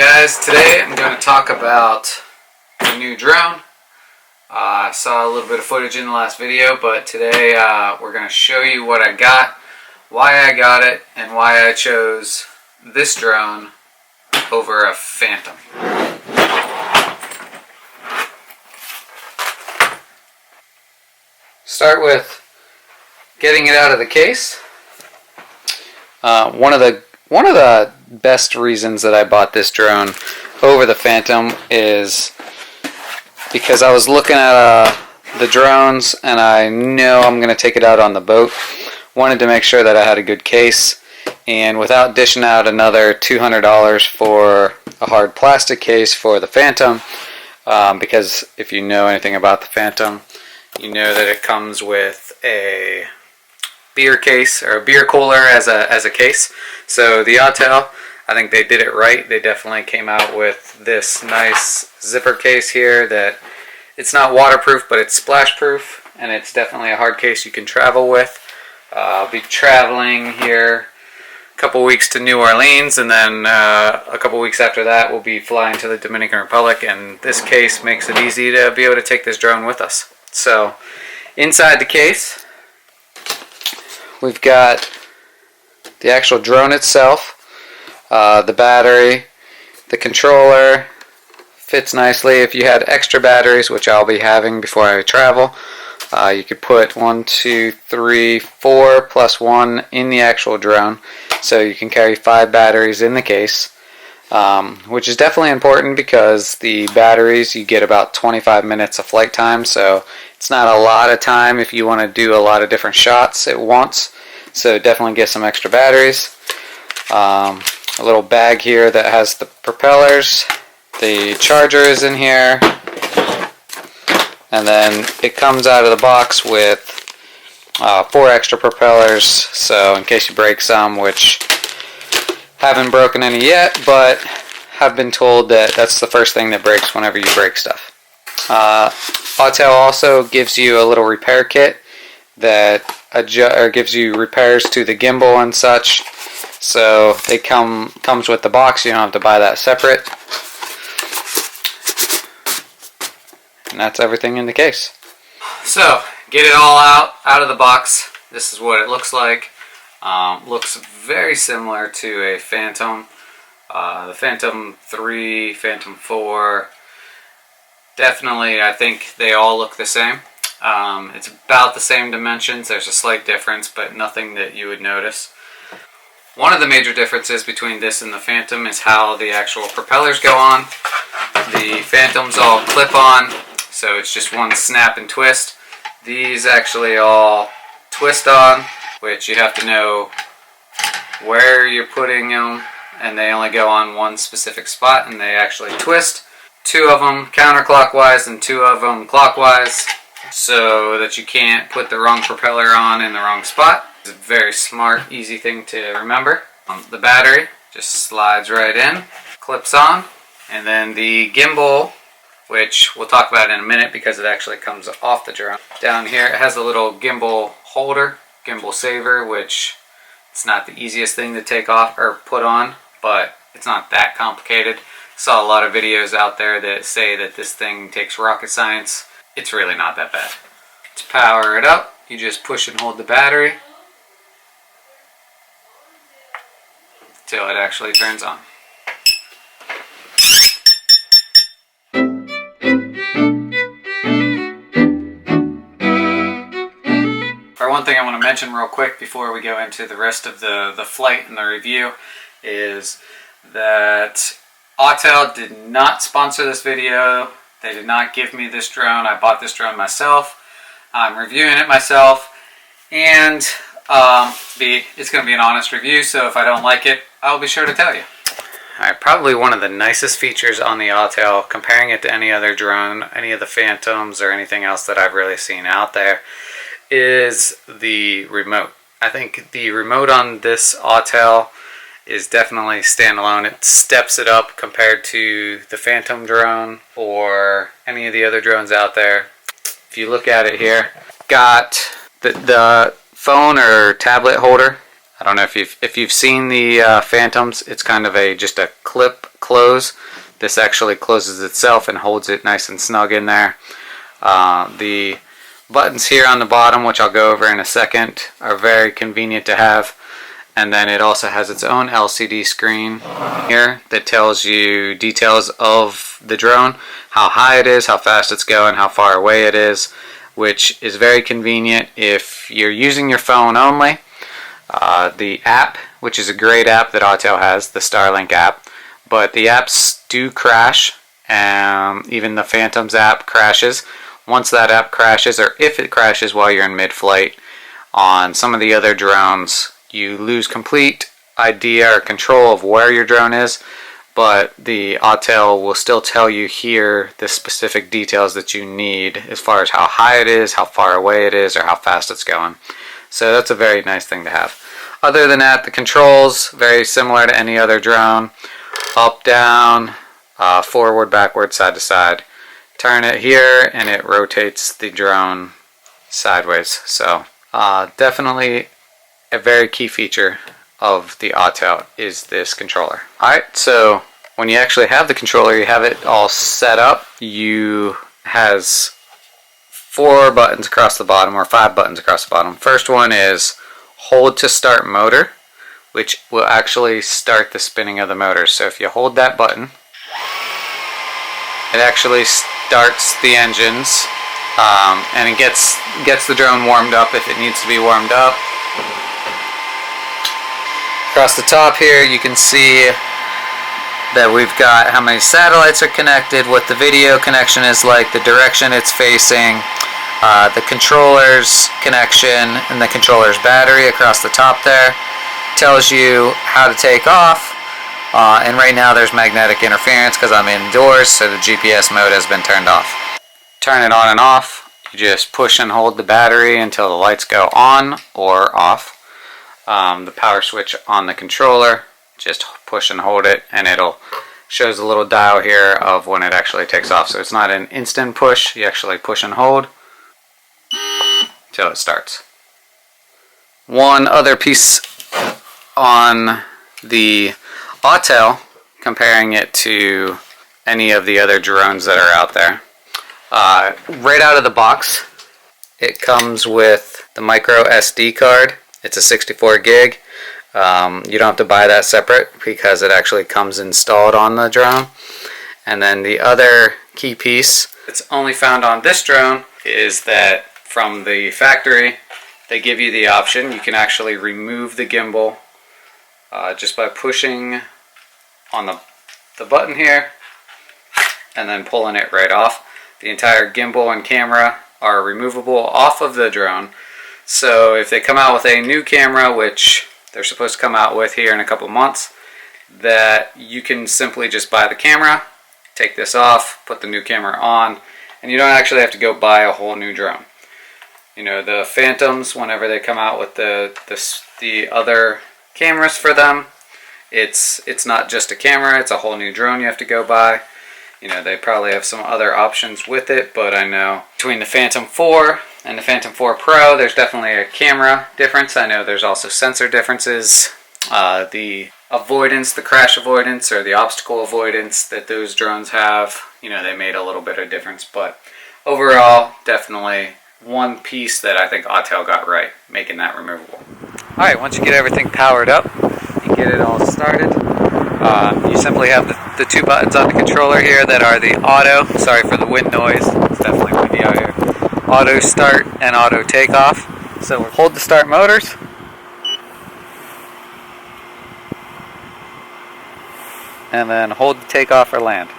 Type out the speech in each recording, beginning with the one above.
guys, today I'm going to talk about the new drone. I saw a little bit of footage in the last video, but today we're going to show you what I got, why I got it, and why I chose this drone over a Phantom. Start with getting it out of the case. One of the best reasons that I bought this drone over the Phantom is because I was looking at the drones and I know I'm going to take it out on the boat. Wanted to make sure that I had a good case, and without dishing out another $200 for a hard plastic case for the Phantom, because if you know anything about the Phantom, you know that it comes with a beer case or a beer cooler as a case. So the Autel, I think they did it right. They definitely came out with this nice zipper case here that it's not waterproof, but it's splash proof, and it's definitely a hard case you can travel with. I'll be traveling here a couple weeks to New Orleans, and then a couple weeks after that we'll be flying to the Dominican Republic, and this case makes it easy to be able to take this drone with us. So inside the case we've got the actual drone itself, the battery, the controller. Fits nicely. If you had extra batteries, which I'll be having before I travel, you could put 1, 2, 3, 4 plus 1 in the actual drone, so you can carry 5 batteries in the case, which is definitely important because the batteries, you get about 25 minutes of flight time, so it's not a lot of time if you want to do a lot of different shots at once. So definitely get some extra batteries. A little bag here that has the propellers. The charger is in here. And then it comes out of the box with 4 extra propellers. So in case you break some, which haven't broken any yet, but have been told that that's the first thing that breaks whenever you break stuff. Autel also gives you a little repair kit that gives you repairs to the gimbal and such, so it comes with the box. You don't have to buy that separate, and that's everything in the case. So get it all out of the box. This is what it looks like. Looks very similar to a Phantom, the Phantom 3, Phantom 4. Definitely, I think they all look the same. It's about the same dimensions. There's a slight difference, but nothing that you would notice. One of the major differences between this and the Phantom is how the actual propellers go on. The Phantoms all clip on, so it's just one snap and twist. These actually all twist on, which you have to know where you're putting them, and they only go on one specific spot, and they actually twist. 2 of them counterclockwise and 2 of them clockwise, so that you can't put the wrong propeller on in the wrong spot. It's a very smart, easy thing to remember. The battery just slides right in, clips on, and then the gimbal, which we'll talk about in a minute because it actually comes off the drone. Down here it has a little gimbal holder, gimbal saver, which it's not the easiest thing to take off or put on, but it's not that complicated. Saw a lot of videos out there that say that this thing takes rocket science. It's really not that bad. To power it up, you just push and hold the battery till it actually turns on. For one thing I want to mention real quick before we go into the rest of the flight and the review is that Autel did not sponsor this video. They did not give me this drone. I bought this drone myself. I'm reviewing it myself, and it's going to be an honest review, so if I don't like it, I'll be sure to tell you. Alright, probably one of the nicest features on the Autel, comparing it to any other drone, any of the Phantoms or anything else that I've really seen out there, is the remote. I think the remote on this Autel is definitely standalone. It steps it up compared to the Phantom drone or any of the other drones out there. If you look at it here, got the phone or tablet holder. I don't know if you've seen the Phantoms. It's kind of just a clip close. This actually closes itself and holds it nice and snug in there. The buttons here on the bottom, which I'll go over in a second, are very convenient to have. And then it also has its own LCD screen here that tells you details of the drone, how high it is, how fast it's going, how far away it is, which is very convenient if you're using your phone only. The app, which is a great app that Autel has, the Starlink app, but the apps do crash, and even the Phantom's app crashes. Once that app crashes, or if it crashes while you're in mid-flight, on some of the other drones, you lose complete idea or control of where your drone is, but the Autel will still tell you here the specific details that you need as far as how high it is, how far away it is, or how fast it's going. So that's a very nice thing to have. Other than that, the controls, very similar to any other drone. Up, down, forward, backward, side to side. Turn it here and it rotates the drone sideways. So definitely a very key feature of the Autel is this controller. Alright, so when you actually have the controller, you have it all set up. You has 4 buttons across the bottom, or 5 buttons across the bottom. First one is hold to start motor, which will actually start the spinning of the motor. So if you hold that button, it actually starts the engines, and it gets the drone warmed up if it needs to be warmed up. Across the top here you can see that we've got how many satellites are connected, what the video connection is like, the direction it's facing, the controller's connection, and the controller's battery across the top there. Tells you how to take off, and right now there's magnetic interference because I'm indoors, so the GPS mode has been turned off. Turn it on and off. You just push and hold the battery until the lights go on or off. The power switch on the controller, just push and hold it, and it'll shows a little dial here of when it actually takes off. So it's not an instant push, you actually push and hold till it starts. One other piece on the Autel, comparing it to any of the other drones that are out there. Right out of the box, it comes with the micro SD card. It's a 64 gig. You don't have to buy that separate because it actually comes installed on the drone. And then the other key piece that's only found on this drone is that from the factory they give you the option. You can actually remove the gimbal just by pushing on the button here and then pulling it right off. The entire gimbal and camera are removable off of the drone. So if they come out with a new camera, which they're supposed to come out with here in a couple months, that you can simply just buy the camera, take this off, put the new camera on, and you don't actually have to go buy a whole new drone. You know, the Phantoms, whenever they come out with the other cameras for them, it's not just a camera, it's a whole new drone you have to go buy. You know, they probably have some other options with it, but I know between the Phantom 4 and the Phantom 4 Pro, there's definitely a camera difference. I know there's also sensor differences. The avoidance, the crash avoidance, or the obstacle avoidance that those drones have, you know, they made a little bit of difference, but overall, definitely one piece that I think Autel got right, making that removable. Alright, once you get everything powered up, you get it all started. You simply have the 2 buttons on the controller here that are the auto, sorry for the wind noise, it's definitely windy out here, auto start and auto takeoff. So we'll hold the start motors, and then hold the takeoff or land.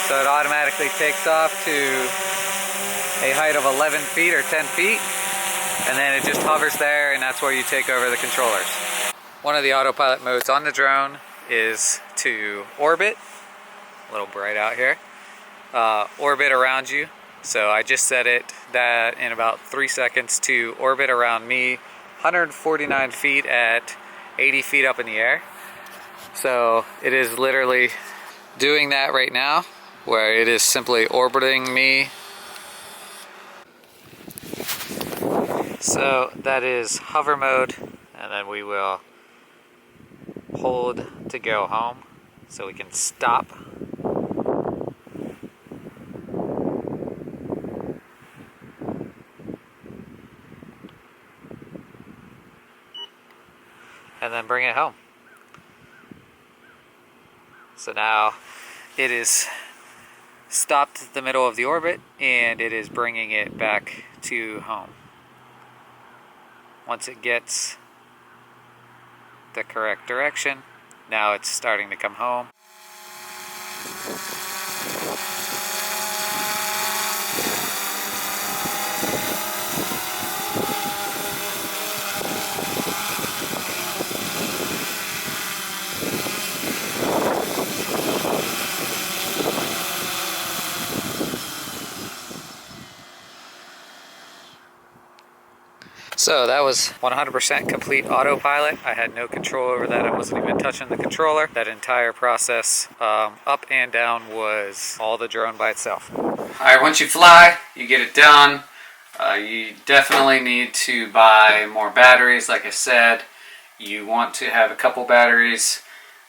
So it automatically takes off to a height of 11 feet or 10 feet, and then it just hovers there, and that's where you take over the controllers. One of the autopilot modes on the drone is to orbit, a little bright out here, orbit around you. So I just set it that in about 3 seconds to orbit around me, 149 feet at 80 feet up in the air. So it is literally doing that right now, where it is simply orbiting me So that is hover mode, and then we will hold to go home so we can stop. And then bring it home. So now it is stopped at the middle of the orbit and it is bringing it back to home. Once it gets the correct direction, now it's starting to come home. So that was 100% complete autopilot. I had no control over that. I wasn't even touching the controller. That entire process, up and down, was all the drone by itself. Alright, once you fly, you get it done. You definitely need to buy more batteries. Like I said, you want to have a couple batteries.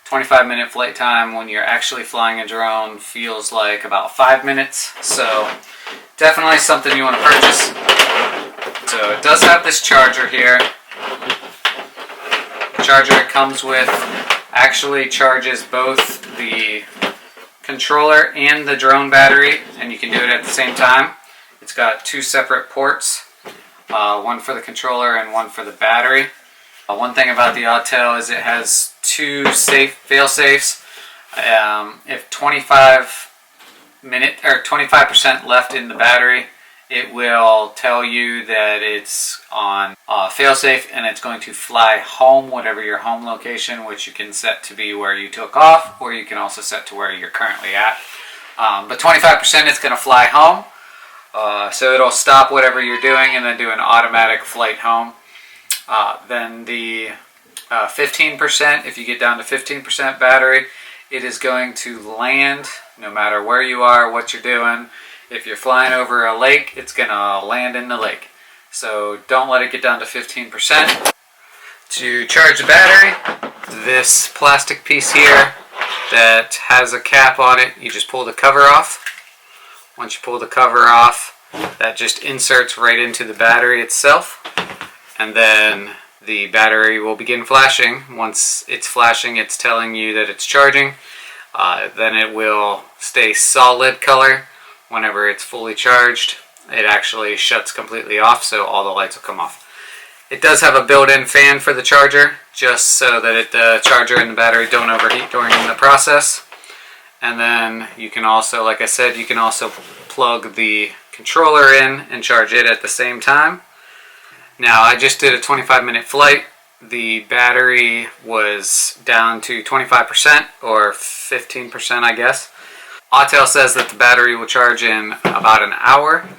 25-minute flight time when you're actually flying a drone feels like about 5 minutes. So definitely something you want to purchase. So it does have this charger here. The charger it comes with actually charges both the controller and the drone battery, and you can do it at the same time. It's got two separate ports, one for the controller and one for the battery. One thing about the Autel is it has two fail-safes. If 25% left in the battery, it will tell you that it's on failsafe and it's going to fly home, whatever your home location, which you can set to be where you took off, or you can also set to where you're currently at. But 25% is going to fly home, so it'll stop whatever you're doing and then do an automatic flight home. Then the 15%, if you get down to 15% battery, it is going to land no matter where you are, what you're doing. If you're flying over a lake, it's going to land in the lake. So don't let it get down to 15%. To charge the battery, this plastic piece here that has a cap on it, you just pull the cover off. Once you pull the cover off, that just inserts right into the battery itself. And then the battery will begin flashing. Once it's flashing, it's telling you that it's charging. Then it will stay solid color. Whenever it's fully charged, it actually shuts completely off, so all the lights will come off. It does have a built-in fan for the charger, just so that the charger and the battery don't overheat during the process. And then you can also, like I said, you can also plug the controller in and charge it at the same time. Now, I just did a 25-minute flight. The battery was down to 25% or 15%, I guess. Autel says that the battery will charge in about an hour,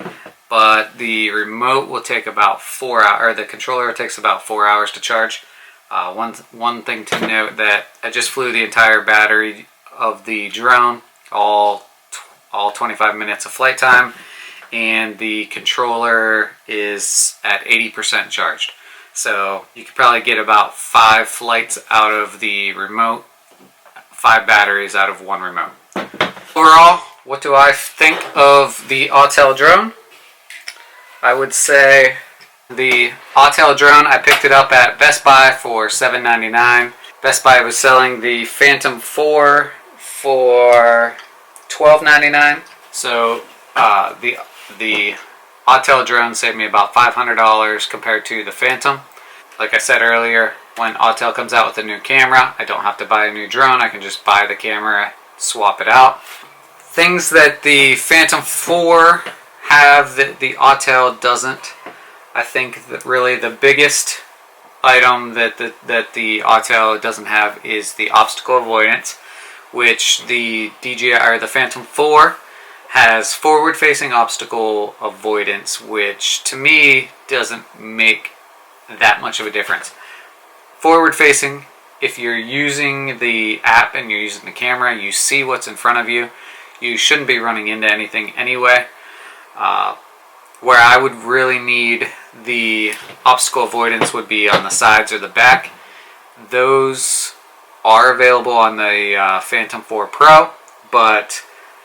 but the remote will take about 4 hours, or the controller takes about 4 hours to charge. One thing to note, that I just flew the entire battery of the drone, all 25 minutes of flight time, and the controller is at 80% charged. So you could probably get about 5 flights out of the remote, 5 batteries out of one remote. Overall, what do I think of the Autel drone? I would say the Autel drone, I picked it up at Best Buy for $7.99. Best Buy was selling the Phantom 4 for $12.99. So the Autel drone saved me about $500 compared to the Phantom. Like I said earlier, when Autel comes out with a new camera, I don't have to buy a new drone. I can just buy the camera, swap it out. Things that the Phantom 4 have that the Autel doesn't. I think that really the biggest item that the Autel doesn't have is the obstacle avoidance, which the Phantom 4 has forward-facing obstacle avoidance, which to me doesn't make that much of a difference. Forward-facing, if you're using the app and you're using the camera, you see what's in front of you. You shouldn't be running into anything anyway. Where I would really need the obstacle avoidance would be on the sides or the back. Those are available on the Phantom 4 Pro, but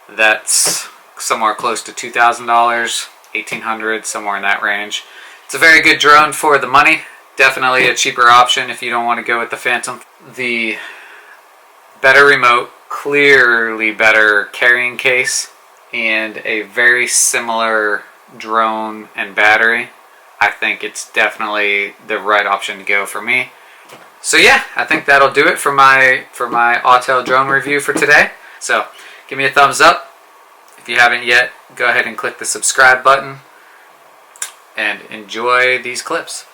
that's somewhere close to $2,000, $1,800, somewhere in that range. It's a very good drone for the money. Definitely a cheaper option if you don't want to go with the Phantom. The better remote, clearly better carrying case, and a very similar drone and battery. I think it's definitely the right option to go for me. So yeah, I think that'll do it for my Autel drone review for today. So give me a thumbs up. If you haven't yet, go ahead and click the subscribe button and enjoy these clips.